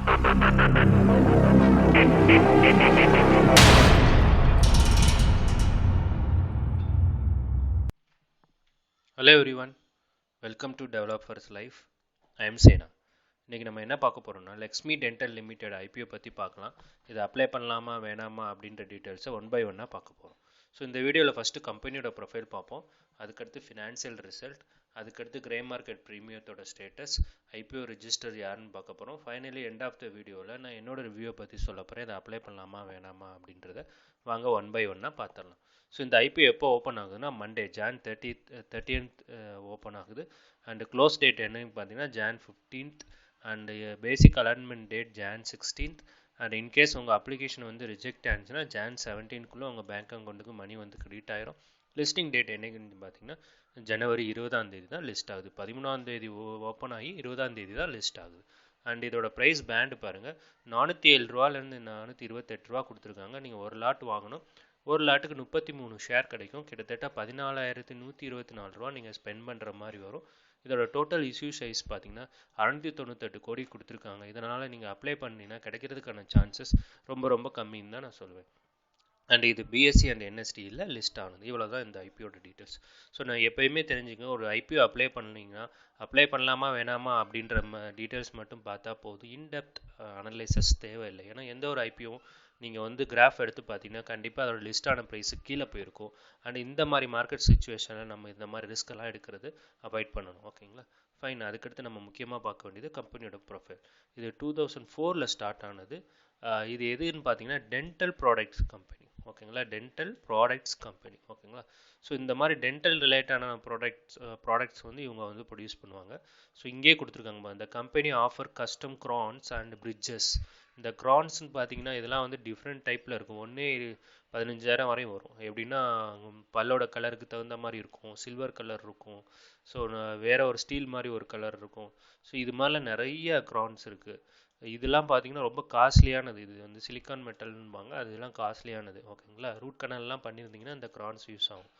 Hello everyone, welcome to Developers Life. I am Sena. இன்றைக்கி நம்ம என்ன பார்க்க போகிறோம்னா லக்ஷ்மி டென்டல் லிமிடெட் ஐபிஓ பற்றி பார்க்கலாம். இதை அப்ளை பண்ணலாமா வேணாமா அப்படின்ற டீட்டெயில்ஸை ஒன் பை ஒன்னாக பார்க்க போகிறோம். ஸோ இந்த வீடியோவில் ஃபஸ்ட்டு கம்பெனியோட ப்ரொஃபைல் பார்ப்போம், அதுக்கடுத்து ஃபினான்ஷியல் ரிசல்ட், அதுக்கடுத்து கிரே மார்க்கெட் ப்ரீமியத்தோட ஸ்டேட்டஸ், ஐபிஓ ரிஜிஸ்டர் யாருன்னு பார்க்க போகிறோம். ஃபைனலி எண்ட் ஆஃப் த வீடியோவில் நான் என்னோட ரிவ்யூவை பற்றி சொல்ல போகிறேன். இதை அப்ளை பண்ணலாமா வேணாமா அப்படின்றத வாங்க ஒன் பை ஒன்னாக பார்த்துடலாம். ஸோ இந்த ஐபிஓ எப்போ ஓப்பன் ஆகுதுன்னா மண்டே ஜான் 30th ஓப்பன் ஆகுது. அண்ட் க்ளோஸ் டேட் என்னன்னு பார்த்தீங்கன்னா John 15th. And basic allotment date John 16th. And in case உங்கள் அப்ளிகேஷன் வந்து ரிஜெக்ட் ஆனிச்சுன்னா ஜான் 17th உங்கள் பேங்க் அக்கௌண்ட்டுக்கு மணி வந்து கிரெடிட் ஆயிரும். லிஸ்டிங் டேட் என்னைக்குன்னு பார்த்தீங்கன்னா ஜனவரி 20 தான் லிஸ்ட் ஆகுது. 13 ஓப்பன் ஆகி 20 தான் லிஸ்ட் ஆகுது. அண்ட் இதோட ப்ரைஸ் பேண்டு பாருங்கள், 407 428 கொடுத்துருக்காங்க. நீங்கள் ஒரு லாட் வாங்கணும், ஒரு லாட்டுக்கு 33 ஷேர் கிடைக்கும். கிட்டத்தட்ட 14,124 நீங்கள் ஸ்பெண்ட் பண்ணுற மாதிரி வரும். இதோட டோட்டல் இஷ்யூ சைஸ் பார்த்தீங்கன்னா 698 கோடி கொடுத்துருக்காங்க. இதனால் நீங்கள் அப்ளை பண்ணிங்கன்னா கிடைக்கிறதுக்கான சான்சஸ் ரொம்ப கம்மின்னு தான் நான் சொல்லுவேன். அண்ட் இது பிஎஸ்சி அண்ட் என்எஸ்டியில் லிஸ்ட் ஆனது. இவ்வளோ தான் இந்த ஐபிஓட டீட்டெயில்ஸ். ஸோ நான் எப்போயுமே தெரிஞ்சுங்க, ஒரு ஐபிஓ அப்ளை பண்ணிங்கன்னா அப்ளை பண்ணலாமா வேணாமா அப்படின்ற டீட்டெயில்ஸ் மட்டும் பார்த்தா போதும். இன்டெப்த் அனலைசஸ் தேவையில்லை. ஏன்னா எந்த ஒரு ஐபிஓவும் நீங்கள் வந்து கிராஃப் எடுத்து பார்த்தீங்கன்னா கண்டிப்பாக அதோட லிஸ்டான ப்ரைஸு கீழே போயிருக்கும். அண்ட் இந்த மாதிரி மார்க்கெட் சுச்சுவேஷனில் நம்ம இந்த மாதிரி ரிஸ்க்கெல்லாம் எடுக்கிறது அவாய்ட் பண்ணணும். ஓகேங்களா, ஃபைன். அதுக்கடுத்து நம்ம முக்கியமாக பார்க்க வேண்டியது கம்பெனியோட ப்ரொஃபைல். இது 2004 ஸ்டார்ட் ஆனது. இது எதுன்னு பார்த்தீங்கன்னா டென்டல் ப்ராடக்ட்ஸ் கம்பெனி. ஓகேங்களா, டென்டல் ப்ராடக்ட்ஸ் கம்பெனி. ஓகேங்களா, ஸோ இந்த மாதிரி டென்டல் ரிலேட்டான ப்ராடக்ட்ஸ் வந்து இவங்க வந்து ப்ரொடியூஸ் பண்ணுவாங்க. ஸோ இங்கே கொடுத்துருக்காங்க, இந்த company offer custom cranes and bridges. இந்த க்ரான்ஸ்ன்னு பார்த்தீங்கன்னா இதெல்லாம் வந்து டிஃப்ரெண்ட் டைப்பில் இருக்கும். ஒன்றே 15,000 வரையும் வரும். எப்படின்னா பல்லோட கலருக்கு தகுந்த மாதிரி இருக்கும், சில்வர் கலர் இருக்கும், ஸோ வேறு ஒரு ஸ்டீல் மாதிரி ஒரு கலர் இருக்கும். ஸோ இது மாதிரிலாம் நிறைய க்ரான்ஸ் இருக்குது. இதெல்லாம் பார்த்தீங்கன்னா ரொம்ப காஸ்ட்லியானது. இது வந்து சிலிக்கான் மெட்டல்னுபாங்க, அதெல்லாம் காஸ்ட்லியானது. ஓகேங்களா, ரூட் கனல்லாம் பண்ணியிருந்தீங்கன்னா இந்த க்ரான்ஸ் யூஸ் ஆகும்.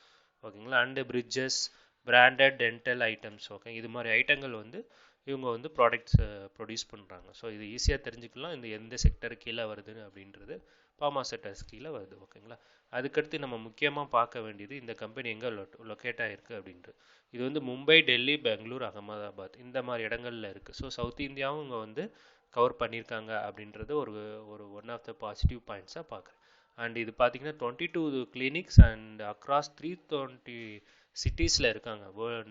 ஓகேங்களா, and bridges, branded dental items. Okay, இது மாதிரி ஐட்டங்கள் வந்து இவங்க வந்து ப்ராடக்ட்ஸ் ப்ரொடியூஸ் பண்ணுறாங்க. ஸோ இது ஈஸியாக தெரிஞ்சுக்கலாம் இந்த எந்த செக்டர் கீழே வருது அப்படின்றது. ஃபார்மா செக்டர்ஸ் கீழே வருது. ஓகேங்களா, அதுக்கடுத்து நம்ம முக்கியமாக பார்க்க வேண்டியது இந்த கம்பெனி எங்கே லொக்கேட் ஆகிருக்கு அப்படின்றது. இது வந்து மும்பை, டெல்லி, பெங்களூர், அகமதாபாத் இந்த மாதிரி இடங்கள்ல இருக்குது. ஸோ சவுத் இந்தியாவும் இங்கே வந்து கவர் பண்ணியிருக்காங்க அப்படின்றது ஒரு ஒன் ஆஃப் த பாசிட்டிவ் பாயிண்ட்ஸாக பார்க்குறேன். அண்ட் இது பார்த்தீங்கன்னா 22 கிளினிக்ஸ் அண்ட் அக்ராஸ் 320 சிட்டிஸில் இருக்காங்க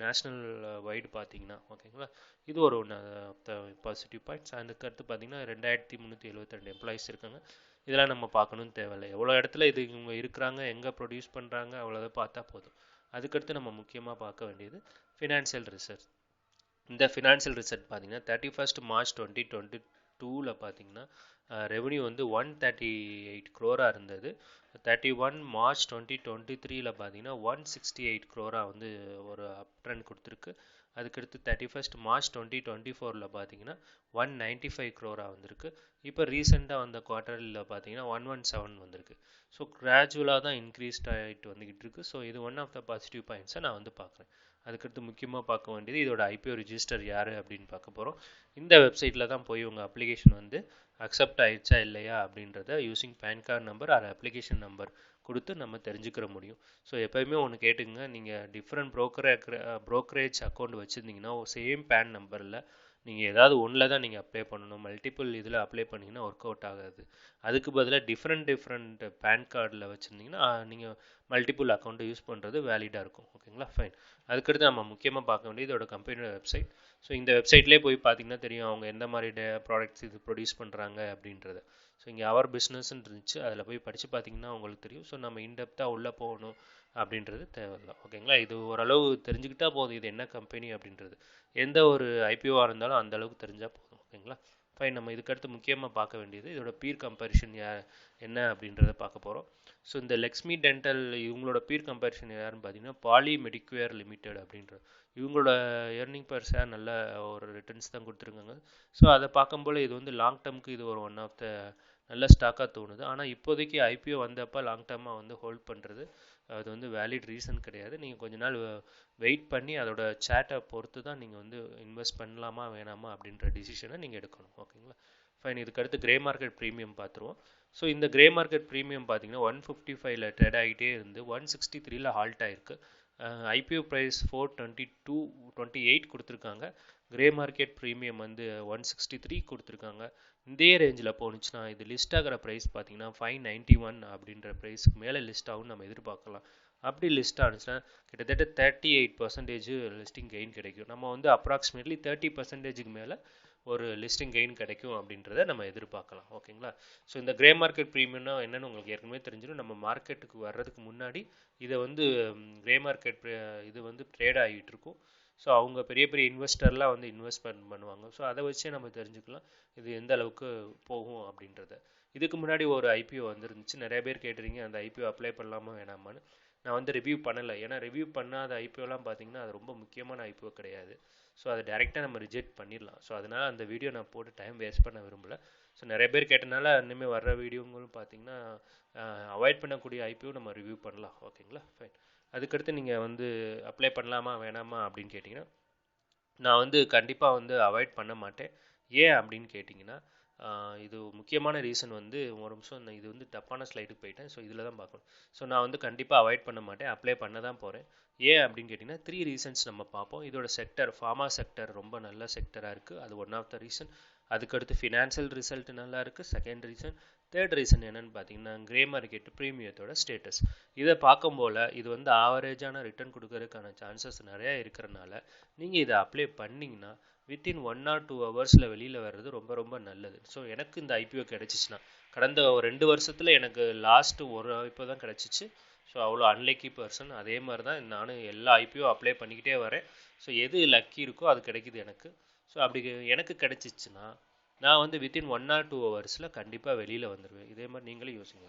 நேஷ்னல் வைடு பார்த்தீங்கன்னா. ஓகேங்களா, இது ஒரு one of the positive points. அதுக்கடுத்து பார்த்தீங்கன்னா 2372 எம்ப்ளாயிஸ் இருக்காங்க. இதெல்லாம் நம்ம பார்க்கணும்னு தேவையில்லை. எவ்வளோ இடத்துல இது இவங்க இருக்கிறாங்க, எங்கே ப்ரொடியூஸ் பண்ணுறாங்க, அவ்வளோதான் பார்த்தா போதும். அதுக்கடுத்து நம்ம முக்கியமாக பார்க்க வேண்டியது ஃபினான்ஷியல் ரிசல்ட். இந்த ஃபினான்ஷியல் ரிசல்ட் பார்த்தீங்கன்னா 31st March 2022 பார்த்தீங்கன்னா ரெவன்யூ வந்து 138 crore இருந்தது. 31 March 2023 பார்த்தீங்கன்னா 168 crore வந்து ஒரு அப் ட்ரெண்ட் கொடுத்துருக்கு. அதுக்கடுத்து 31st March 2024 பார்த்தீங்கன்னா 195 crore வந்திருக்கு. இப்போ ரீசெண்டாக வந்த குவார்டரில் பார்த்தீங்கன்னா 117 வந்திருக்கு. ஸோ கிராஜுவலாக தான் இன்க்ரீஸ்ட் ஆகிட்டு வந்துக்கிட்டு இருக்கு. ஸோ இது ஒன் ஆஃப் த பாசிட்டிவ் பாயிண்ட்ஸை நான் வந்து பார்க்குறேன். அதுக்கடுத்து முக்கியமாக பார்க்க வேண்டியது இதோட ஐபிஓ ரிஜிஸ்டர் யார் அப்படின்னு பார்க்க போகிறோம். இந்த வெப்சைட்டில் தான் போய் உங்கள் அப்ளிகேஷன் வந்து அக்செப்ட் ஆயிடுச்சா இல்லையா அப்படின்றத using PAN card number or application number கொடுத்து நம்ம தெரிஞ்சுக்கிற முடியும். ஸோ எப்போயுமே ஒன்று கேட்டுங்க, நீங்கள் டிஃப்ரெண்ட் ப்ரோக்கரேஜ் அக்கௌண்ட் வச்சுருந்தீங்கன்னா சேம் பேன் நம்பரில் நீங்கள் ஏதாவது ஒன்றில் தான் நீங்கள் அப்ளை பண்ணணும். மல்டிபிள் இதில் அப்ளை பண்ணிங்கன்னா ஒர்க் அவுட் ஆகாது. அதுக்கு பதிலாக டிஃப்ரெண்ட் பேன் கார்டில் வச்சுருந்தீங்கன்னா நீங்கள் மல்டிபிள் அக்கௌண்ட்டை யூஸ் பண்ணுறது வேலிடாக இருக்கும். ஓகேங்களா, ஃபைன். அதுக்கடுத்து நம்ம முக்கியமாக பார்க்க வேண்டியது இதோட கம்பெனியோட வெப்சைட். ஸோ இந்த வெப்சைட்லேயே போய் பார்த்தீங்கன்னா தெரியும் அவங்க எந்த மாதிரி ப்ராடக்ட்ஸ் இது ப்ரொடியூஸ் பண்ணுறாங்க அப்படின்றத. ஸோ இங்கே அவர் பிஸ்னஸ்ன்னு இருந்துச்சு, அதில் போய் படித்து பார்த்தீங்கன்னா உங்களுக்கு தெரியும். ஸோ நம்ம இன்டெப்த்தாக உள்ளே போகணும் அப்படின்றது தேவையில்லை. ஓகேங்களா, இது ஓரளவு தெரிஞ்சுக்கிட்டால் போதும் இது என்ன கம்பெனி அப்படின்றது. எந்த ஒரு ஐபிஓவாக இருந்தாலும் அந்த அளவுக்கு தெரிஞ்சால் போதும். ஓகேங்களா, ஃபைன். நம்ம இதுக்கடுத்து முக்கியமாக பார்க்க வேண்டியது இதோட பீர் கம்பேரிஷன் என்ன அப்படின்றத பார்க்க போகிறோம். ஸோ இந்த லக்ஷ்மி டென்டல் இவங்களோட பீர் கம்பேரிஷன் யாருன்னு பார்த்தீங்கன்னா பாலி மெடிக்வேர் லிமிடெட் அப்படின்றது. இவங்களோட earning per share நல்ல ஒரு ரிட்டர்ன்ஸ் தான் கொடுத்துருக்காங்க. ஸோ அதை பார்க்கும்போது இது வந்து லாங் டேர்முக்கு இது ஒரு ஒன் ஆஃப் த நல்ல ஸ்டாக்காக தோணுது. ஆனால் இப்போதைக்கு ஐபிஓ வந்தப்போ லாங் டேர்மாக வந்து ஹோல்ட் பண்ணுறது அது வந்து வேலிட் ரீசன் கிடையாது. நீங்கள் கொஞ்ச நாள் வெயிட் பண்ணி அதோட சேட்டை பொறுத்து தான் நீங்கள் வந்து இன்வெஸ்ட் பண்ணலாமா வேணாமா அப்படின்ற டிசிஷனை நீங்கள் எடுக்கணும். ஓகேங்களா, ஃபைன். இதுக்கு அடுத்து கிரே மார்க்கெட் ப்ரீமியம் பார்த்துருவோம். ஸோ இந்த கிரே மார்க்கெட் ப்ரீமியம் பார்த்தீங்கன்னா 155ல் ட்ரேட் ஆகிட்டே இருந்து 163ல் ஹால்ட் ஆயிருக்கு. ஐபிஓ ப்ரைஸ் 422.28 கொடுத்துருக்காங்க. கிரே மார்க்கெட் ப்ரீமியம் வந்து 163 கொடுத்துருக்காங்க. இதே ரேஞ்சில் போணுச்சுன்னா இது லிஸ்ட் ஆகிற ப்ரைஸ் பார்த்தீங்கன்னா 591 அப்படின்ற ப்ரைஸ்க்கு மேலே லிஸ்ட் ஆகும்னு நம்ம எதிர்பார்க்கலாம். அப்படி லிஸ்ட் ஆனிச்சுன்னா கிட்டத்தட்ட 38% லிஸ்டிங் கெயின் கிடைக்கும். நம்ம வந்து அப்ராக்சிமேட்லி 30%க்கு மேலே ஒரு லிஸ்டிங் கெயின் கிடைக்கும் அப்படின்றத நம்ம எதிர்பார்க்கலாம். ஓகேங்களா, ஸோ இந்த கிரே மார்க்கெட் ப்ரீமியம்னா என்னன்னு உங்களுக்கு ஏற்கனவே தெரிஞ்சிடும். நம்ம மார்க்கெட்டுக்கு வர்றதுக்கு முன்னாடி இதை வந்து கிரே மார்க்கெட் இது வந்து ட்ரேட் ஆகிட்டு இருக்கும். ஸோ அவங்க பெரிய பெரிய இன்வெஸ்டர்லாம் வந்து இன்வெஸ்ட்மெண்ட் பண்ணுவாங்க. ஸோ அதை வச்சே நம்ம தெரிஞ்சுக்கலாம் இது எந்த அளவுக்கு போகும் அப்படின்றத. இதுக்கு முன்னாடி ஒரு ஐபிஓ வந்துருந்துச்சு. நிறைய பேர் கேட்டுறீங்க அந்த ஐபிஓ அப்ளை பண்ணலாமா வேணாமான்னு. நான் வந்து ரிவ்யூ பண்ணலை. ஏன்னா ரிவ்யூ பண்ணாத ஐபிஓலாம் பார்த்தீங்கன்னா அது ரொம்ப முக்கியமான ஐபிஓ கிடையாது. ஸோ அதை டேரெக்டாக நம்ம ரிஜெக்ட் பண்ணிடலாம். ஸோ அதனால் அந்த வீடியோ நான் போட்டு டைம் வேஸ்ட் பண்ண விரும்பலை. ஸோ நிறைய பேர் கேட்டனால இனிமேல் வர்ற வீடியோங்களும் பார்த்தீங்கன்னா அவாய்ட் பண்ணக்கூடிய ஐபிஓ நம்ம ரிவ்யூ பண்ணலாம். ஓகேங்களா, ஃபைன். அதுக்கடுத்து நீங்கள் வந்து அப்ளை பண்ணலாமா வேணாமா அப்படின்னு கேட்டிங்கன்னா நான் வந்து கண்டிப்பாக வந்து அவாய்ட் பண்ண மாட்டேன். ஏன் அப்படின்னு கேட்டிங்கன்னா இது முக்கியமான ரீசன் வந்து ஒரு நிமிஷம் இது வந்து தப்பான ஸ்லைடுக்கு போயிட்டேன். ஸோ இதில் தான் பார்க்கணும். ஸோ நான் வந்து கண்டிப்பாக அவாய்ட் பண்ண மாட்டேன், அப்ளை பண்ண தான் போகிறேன். ஏன் அப்படின்னு கேட்டிங்கன்னா 3 ரீசன்ஸ் நம்ம பார்ப்போம். இதோட செக்டர் ஃபார்மா செக்டர் ரொம்ப நல்ல செக்டராக இருக்குது, அது ஒன் ஆஃப் த ரீசன். அதுக்கடுத்து ஃபினான்ஷியல் ரிசல்ட் நல்லா இருக்குது, செகண்ட் ரீசன். தேர்ட் ரீசன் என்னன்னு பார்த்தீங்கன்னா கிரே மார்க்கெட் ப்ரீமியத்தோட ஸ்டேட்டஸ். இதை பார்க்கும்போல இது வந்து ஆவரேஜான ரிட்டர்ன் கொடுக்கறதுக்கான சான்சஸ் நிறையா இருக்கிறனால நீங்கள் இதை அப்ளை பண்ணிங்கன்னா வித்தின் 1 or 2 ஹவர்ஸில் வெளியில் வர்றது ரொம்ப ரொம்ப நல்லது. ஸோ எனக்கு இந்த ஐபிஓ கிடச்சிச்சுன்னா கடந்த 2 வருஷத்தில் எனக்கு லாஸ்ட்டு ஒரு ஐபிஓ தான் கிடச்சிச்சு. ஸோ அவ்வளோ அன்லக்கி பர்சன். அதே மாதிரி தான் நானும் எல்லா ஐபிஓ அப்ளை பண்ணிக்கிட்டே வரேன். ஸோ எது லக்கி இருக்கோ அது கிடைக்குது எனக்கு. ஸோ அப்படி எனக்கு கிடச்சிச்சுன்னா நான் வந்து வித்தின் 1 or 2 ஹவர்ஸில் கண்டிப்பாக வெளியில் வந்துடுவேன். இதே மாதிரி நீங்களும் யோசிங்க.